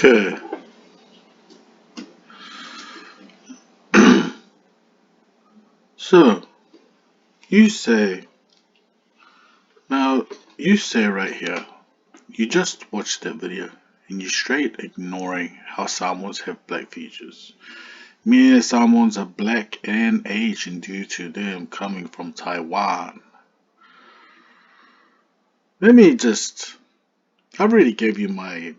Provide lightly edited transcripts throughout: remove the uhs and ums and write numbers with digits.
Okay. So, you say, now, you say right here, you just watched that video and you're straight ignoring how Samoans have black features. Meaning that Samoans are black and Asian due to them coming from Taiwan. Let me just, I already gave you my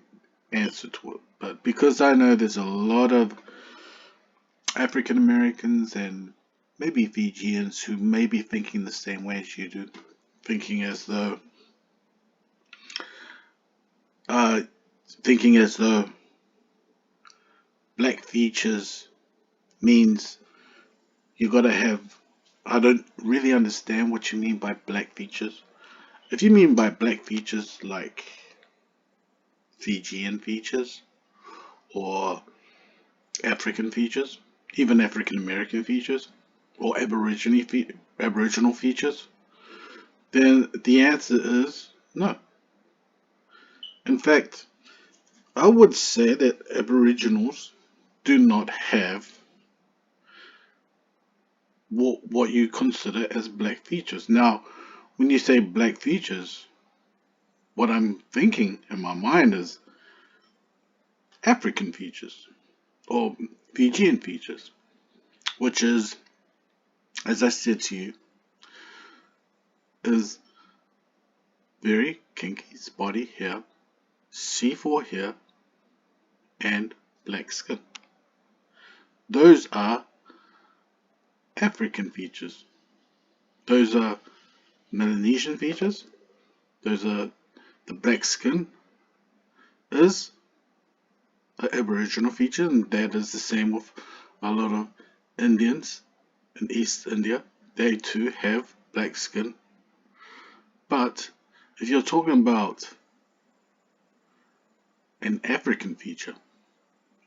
answer to it, but because I know there's a lot of African Americans and maybe Fijians who may be thinking the same way as you do, thinking as though uh, thinking as though black features means you gotta have. I don't really understand what you mean by black features. If you mean by black features like Fijian features or African features, even African American features or Aboriginal features, then the answer is no. In fact, I would say that Aboriginals do not have what you consider as black features. Now, when you say black features, what I'm thinking in my mind is African features or Fijian features, which is, as I said to you, is very kinky spotty hair, C4 hair, and black skin. Those are African features. Those are Melanesian features. Those are the black skin is an Aboriginal feature, and that is the same with a lot of Indians in East India. They too have black skin. But if you're talking about an African feature,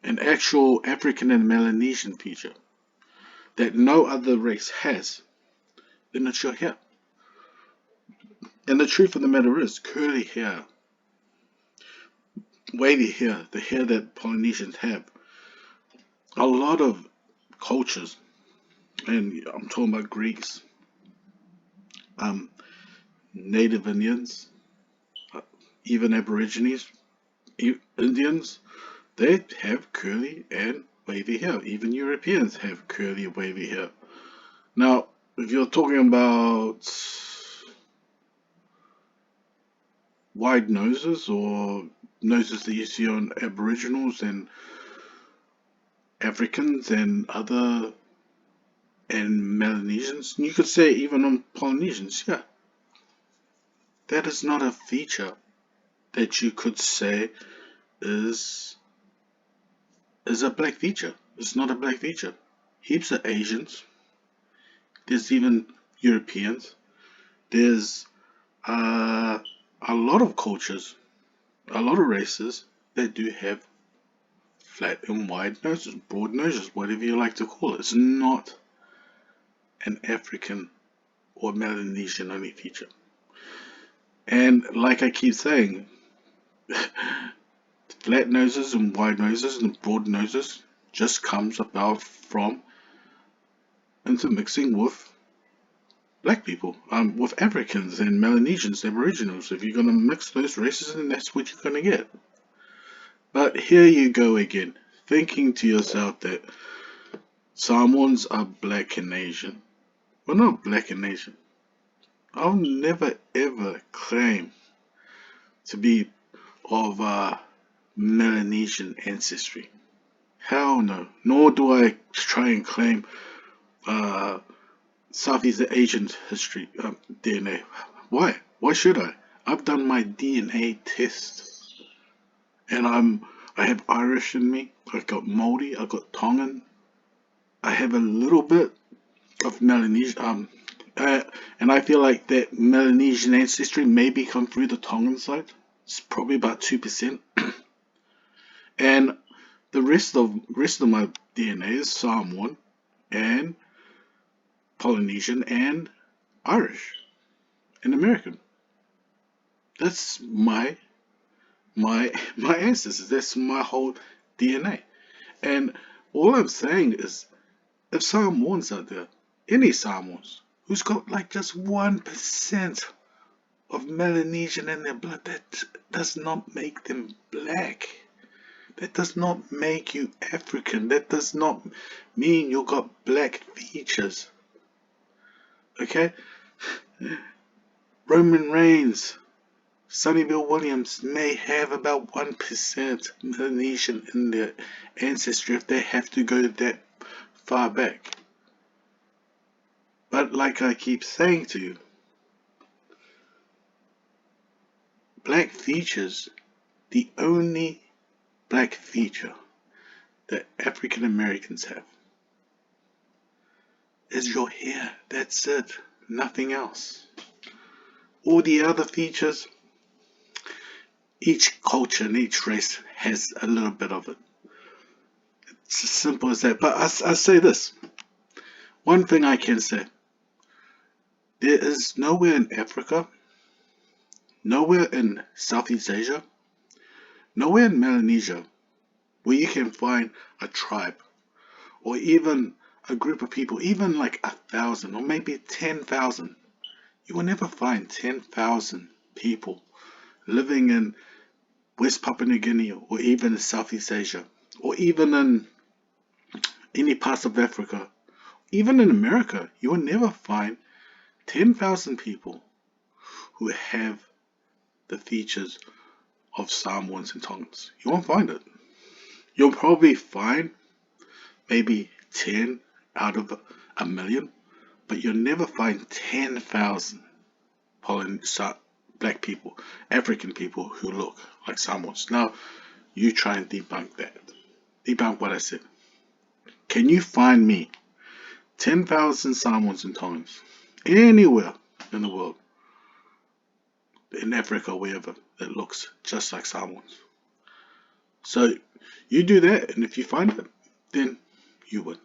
an actual African and Melanesian feature that no other race has, then it's your hair. And the truth of the matter is, curly hair, wavy hair, the hair that Polynesians have, a lot of cultures, and I'm talking about Greeks, um, Native Indians, uh, even Aborigines, Indians, they have curly and wavy hair. Even Europeans have curly and wavy hair. Now, if you're talking about wide noses or noses that you see on Aboriginals and Africans and other and Melanesians, you could say even on Polynesians, yeah, that is not a feature that you could say is is a black feature. It's not a black feature. Heaps of Asians. There's even Europeans. There's uh, a lot of cultures, a lot of races that do have flat and wide noses, broad noses, whatever you like to call it. It's not an African or Melanesian only feature. And like I keep saying, flat noses and wide noses and broad noses just comes about from intermixing with black people, with Africans and Melanesians, Aboriginals. If you're gonna mix those races, then that's what you're gonna get. But here you go again, thinking to yourself that Samoans are black and Asian. We're not black and Asian. I'll never ever claim to be of Melanesian ancestry. Hell no. Nor do I try and claim uh, Southeast Asian history, DNA. Why? Why should I? I've done my DNA test, and I have Irish in me. I've got Maori. I've got Tongan. I have a little bit of Melanesian. Uh, and I feel like that Melanesian ancestry maybe come through the Tongan side. It's probably about 2%, and the rest of my DNA is Samoan and Polynesian and Irish and American. That's my my ancestors. That's my whole DNA. And all I'm saying is, if Samoans out there, any Samoans, who's got like just 1% of Melanesian in their blood, that does not make them black. That does not make you African. That does not mean you got black features. Okay? Roman Reigns, Sonny Bill Williams may have about 1% Melanesian in their ancestry if they have to go that far back. But like I keep saying to you, black features, the only black feature that African Americans have is your hair. That's it. Nothing else. All the other features, each culture and each race has a little bit of it. It's as simple as that. But I say this. One thing I can say. There is nowhere in Africa, nowhere in Southeast Asia, nowhere in Melanesia where you can find a tribe or even a group of people, even like 1,000 or maybe 10,000. You will never find 10,000 people living in West Papua New Guinea or even in Southeast Asia or even in any parts of Africa, even in America. You will never find 10,000 people who have the features of Samoans and Tongans. You won't find it. You'll probably find maybe 10 out of a million, but you'll never find 10,000 black people, African people who look like Samoans. Now, you try and debunk that. Debunk what I said. Can you find me 10,000 Samoans and Tongans anywhere in the world, in Africa, wherever, that looks just like Samoans? So you do that, and if you find it, then you win.